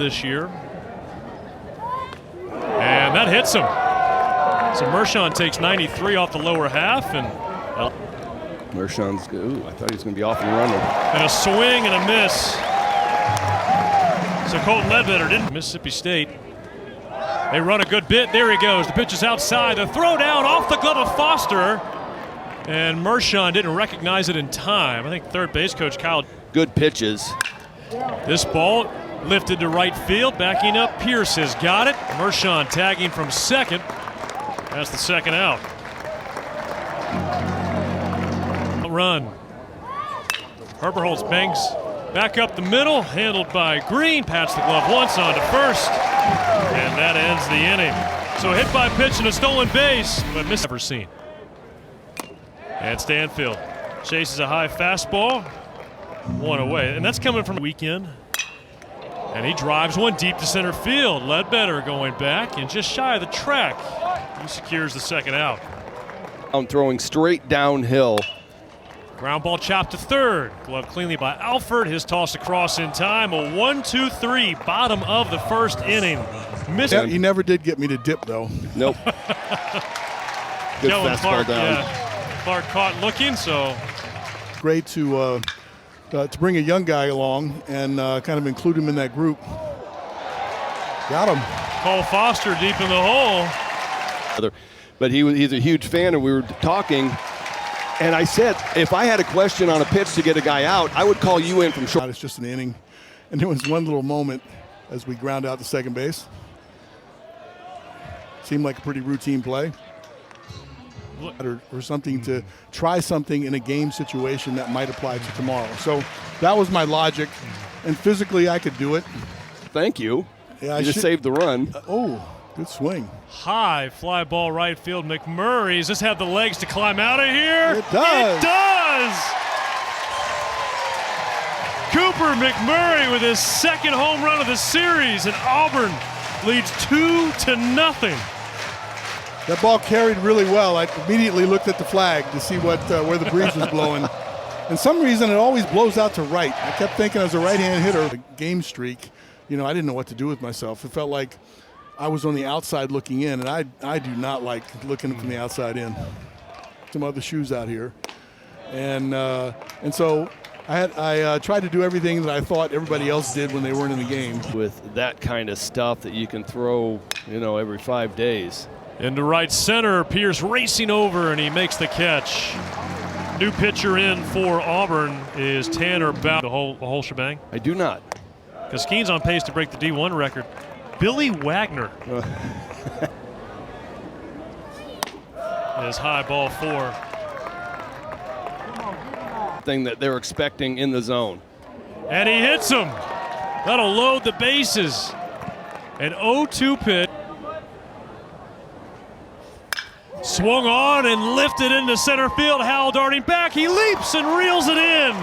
this year. And that hits him. So Mershon takes 93 off the lower half, and Mershon's good. Ooh, I thought he was going to be off and running. And a swing and a miss. So Colton Ledbetter didn't. Mississippi State. They run a good bit. There he goes. The pitch is outside. The throw down off the glove of Foster. And Mershon didn't recognize it in time. I think third base coach Kyle. Good pitches. This ball lifted to right field. Backing up, Pierce has got it. Mershon tagging from second. That's the second out. Run. Herberholz bangs back up the middle, handled by Green. Pats the glove once on to first, and that ends the inning. So hit by pitch and a stolen base, but never seen. And Stanfield chases a high fastball, one away, and that's coming from the weekend. And he drives one deep to center field. Ledbetter going back and just shy of the track. He secures the second out. I'm throwing straight downhill. Ground ball chopped to third. Glove cleanly by Alford. His toss across in time. A 1-2-3, bottom of the first inning. Missed. Yeah, he never did get me to dip, though. Nope. Good Joe and fastball Clark, down. yeah. Clark caught looking, so. Great to bring a young guy along and kind of include him in that group. Got him. Cole Foster deep in the hole. But he's a huge fan, and we were talking. And I said, if I had a question on a pitch to get a guy out, I would call you in from short. It's just an inning. And there was one little moment as we ground out to second base. Seemed like a pretty routine play. Or something to try something in a game situation that might apply to tomorrow. So that was my logic. And physically, I could do it. Thank you. Yeah, you just saved the run. Good swing. High fly ball right field. McMurray, does this have the legs to climb out of here? It does. It does. Cooper McMurray with his second home run of the series, and Auburn leads 2-0. That ball carried really well. I immediately looked at the flag to see where the breeze was blowing. And some reason it always blows out to right. I kept thinking as a right-hand hitter, a game streak, I didn't know what to do with myself. It felt like I was on the outside looking in, and I do not like looking from the outside in. Some other shoes out here. And so I tried to do everything that I thought everybody else did when they weren't in the game. With that kind of stuff that you can throw, every 5 days. Into right center, Pierce racing over, and he makes the catch. New pitcher in for Auburn is Tanner Bow. The whole shebang? I do not. Because Keene's on pace to break the D1 record. Billy Wagner is high ball 4. Thing that they're expecting in the zone. And he hits him. That'll load the bases. An 0-2 pitch. Swung on and lifted into center field. Howell darting back. He leaps and reels it in.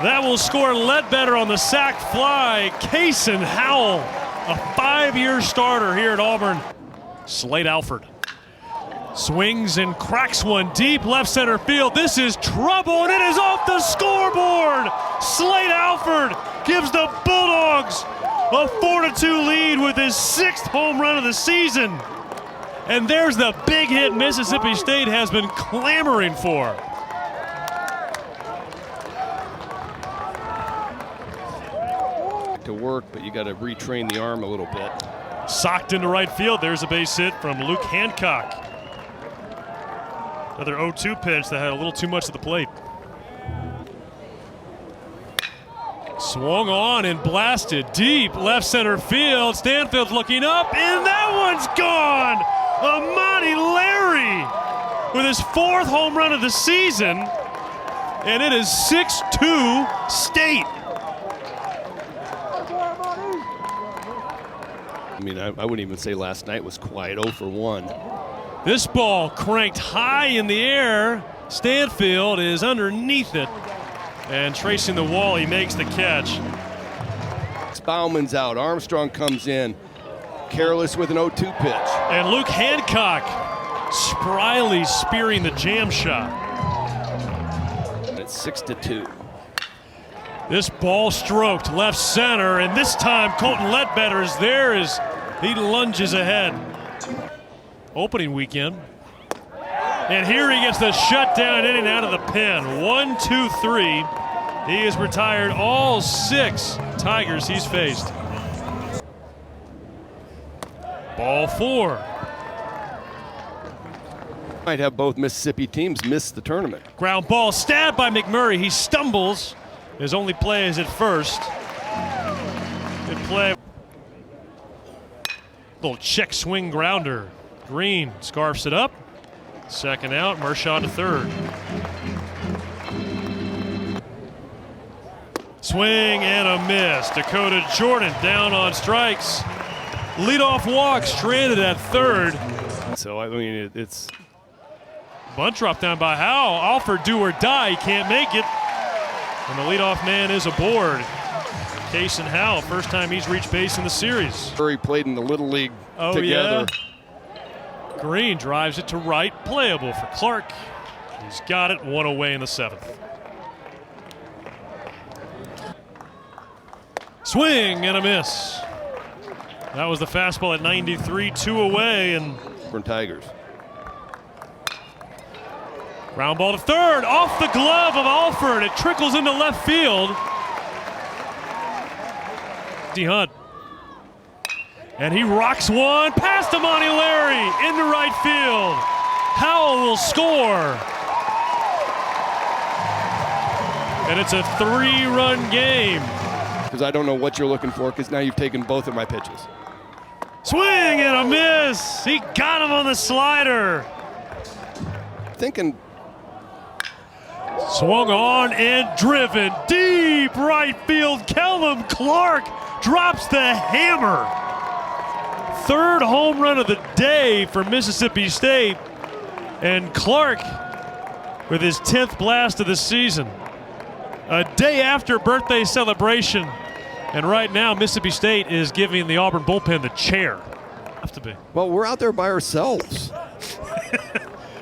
That will score Ledbetter on the sac fly. Cason Howell, a 5-year starter here at Auburn. Slade Alford swings and cracks one deep left center field. This is trouble, and it is off the scoreboard. Slade Alford gives the Bulldogs a 4-2 lead with his 6th home run of the season. And there's the big hit Mississippi State has been clamoring for. To work, but you got to retrain the arm a little bit. Socked into right field. There's a base hit from Luke Hancock. Another 0-2 pitch that had a little too much at the plate. Swung on and blasted deep left center field. Stanfield's looking up, and that one's gone. Amani Larry with his 4th home run of the season, and it is 6-2 State. I wouldn't even say last night was quiet. 0 for 1. This ball cranked high in the air. Stanfield is underneath it. And tracing the wall, he makes the catch. Bauman's out. Armstrong comes in. Careless with an 0-2 pitch. And Luke Hancock spryly spearing the jam shot. And it's 6-2. This ball stroked left center, and this time Colton Ledbetter is there as he lunges ahead. Opening weekend. And here he gets the shutdown in and out of the pen. 1, 2, 3. He has retired all 6 Tigers he's faced. Ball 4. Might have both Mississippi teams miss the tournament. Ground ball stabbed by McMurray. He stumbles. His only play is at first. Good play. Little check swing grounder. Green scarfs it up. Second out, Mershon to third. Swing and a miss. Dakota Jordan down on strikes. Leadoff walk stranded at third. So, I mean, it's... Bunt drop down by Howell. Alford do or die. He can't make it. And the leadoff man is aboard. Kason Howell, first time he's reached base in the series. He played in the Little League together. Yeah. Green drives it to right. Playable for Clark. He's got it. 1 away in the 7th. Swing and a miss. That was the fastball at 93, 2 away, and Auburn Tigers. Ground ball to third, off the glove of Alford. It trickles into left field. D. Hunt. And he rocks one past Amani Larry into right field. Howell will score. And it's a 3-run game. Because I don't know what you're looking for, because now you've taken both of my pitches. Swing and a miss. He got him on the slider. Thinking. Swung on and driven deep right field. Kellum Clark drops the hammer. 3rd home run of the day for Mississippi State. And Clark with his 10th blast of the season. A day after birthday celebration. And right now, Mississippi State is giving the Auburn bullpen the chair. Have to be. Well, we're out there by ourselves.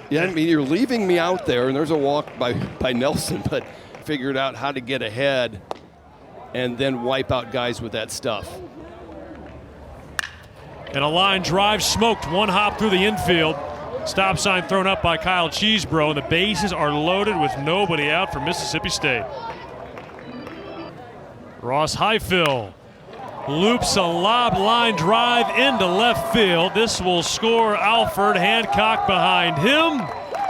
Yeah, I mean, you're leaving me out there, and there's a walk by Nelson, but figured out how to get ahead and then wipe out guys with that stuff. And a line drive smoked, 1 hop through the infield. Stop sign thrown up by Kyle Cheesebro, and the bases are loaded with nobody out for Mississippi State. Ross Highfill loops a lob line drive into left field. This will score Alford. Hancock behind him,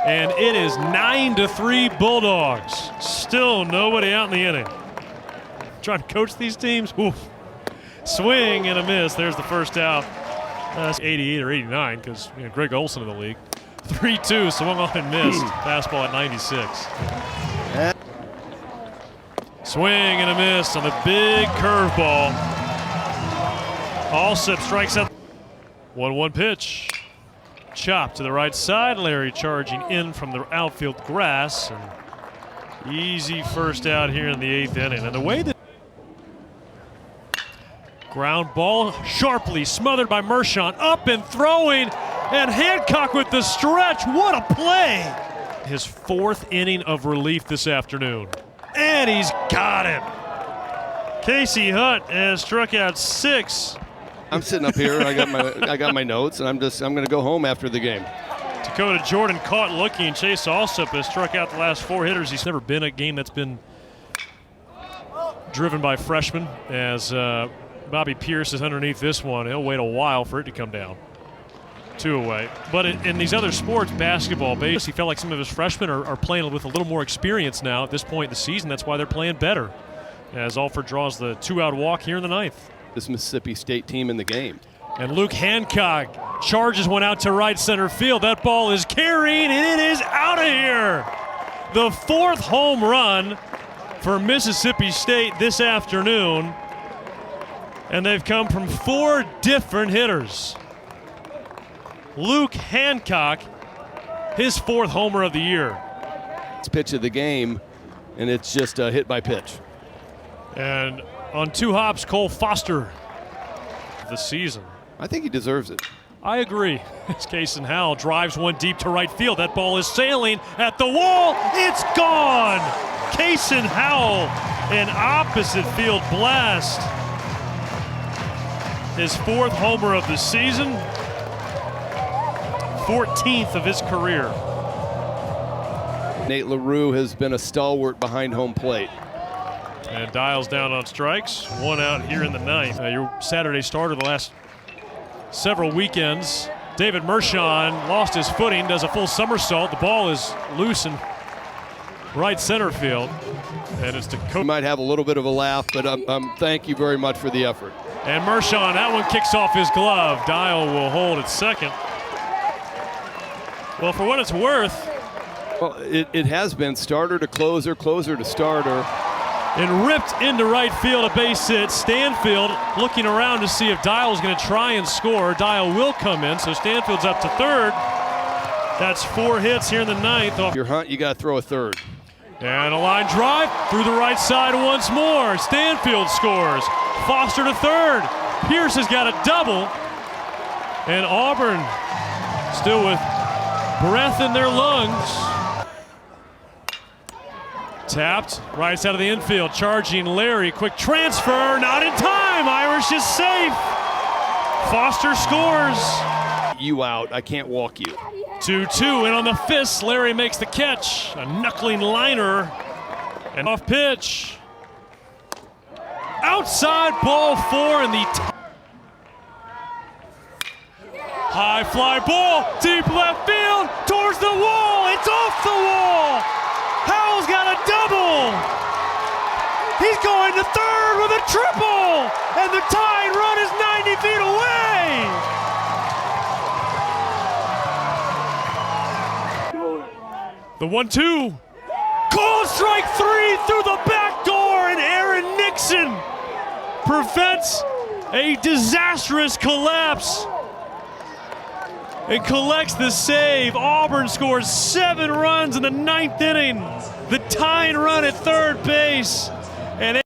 and it is 9-3 Bulldogs. Still nobody out in the inning. Trying to coach these teams. Oof. Swing and a miss. There's the first out. That's 88 or 89 because Greg Olson in the league. 3-2, swung on and missed. Fastball at 96. Swing and a miss on the big curveball. Allsup strikes out. 1-1 pitch. Chop to the right side. Larry charging in from the outfield grass. And easy first out here in the 8th inning. And the way that ground ball sharply smothered by Mershon, up and throwing, and Hancock with the stretch. What a play! His 4th inning of relief this afternoon. And he's got him. Casey Hunt has struck out 6. I'm sitting up here. I got my notes, and I'm going to go home after the game. Dakota Jordan caught looking. Chase Allsup has struck out the last 4 hitters. He's never been a game that's been driven by freshmen. As Bobby Pierce is underneath this one, he'll wait a while for it to come down. 2 away. But in these other sports, basketball, baseball, he felt like some of his freshmen are playing with a little more experience now at this point in the season. That's why they're playing better. As Alford draws the 2-out walk here in the 9th. This Mississippi State team in the game. And Luke Hancock charges one out to right center field. That ball is carried, and it is out of here. The 4th home run for Mississippi State this afternoon. And they've come from 4 different hitters. Luke Hancock, his 4th homer of the year. It's pitch of the game, and it's just a hit by pitch. And on 2 hops, Cole Foster the season. I think he deserves it. I agree. As Kason Howell drives one deep to right field. That ball is sailing at the wall. It's gone. Kason Howell An opposite field blast. His 4th homer of the season, 14th of his career. Nate LaRue has been a stalwart behind home plate. And Dial's down on strikes. 1 out here in the 9th. Your Saturday starter the last several weekends. David Mershon lost his footing, does a full somersault. The ball is loose in right center field. And it's to You might have a little bit of a laugh, but thank you very much for the effort. And Mershon, that one kicks off his glove. Dial will hold at second. Well, for what it's worth. Well, it has been starter to closer, closer to starter. And ripped into right field, a base hit. Stanfield looking around to see if Dial is going to try and score. Dial will come in, so Stanfield's up to third. That's 4 hits here in the 9th. Your hunt, you got to throw a third. And a line drive through the right side once more. Stanfield scores. Foster to third. Pierce has got a double. And Auburn still with breath in their lungs. Tapped, right side of the infield, charging Larry. Quick transfer, not in time. Irish is safe. Foster scores. You out, I can't walk you. 2-2, and on the fist, Larry makes the catch. A knuckling liner, and off pitch. Outside ball 4 in the high fly ball, deep left field, towards the wall. It's off the wall. Howell's got a double. He's going to third with a triple, and the tying run is 90 feet away. The 1-2. Called strike 3 through the back door, and Aaron Nixon prevents a disastrous collapse and collects the save. Auburn scores 7 runs in the 9th inning. The tying run at third base. And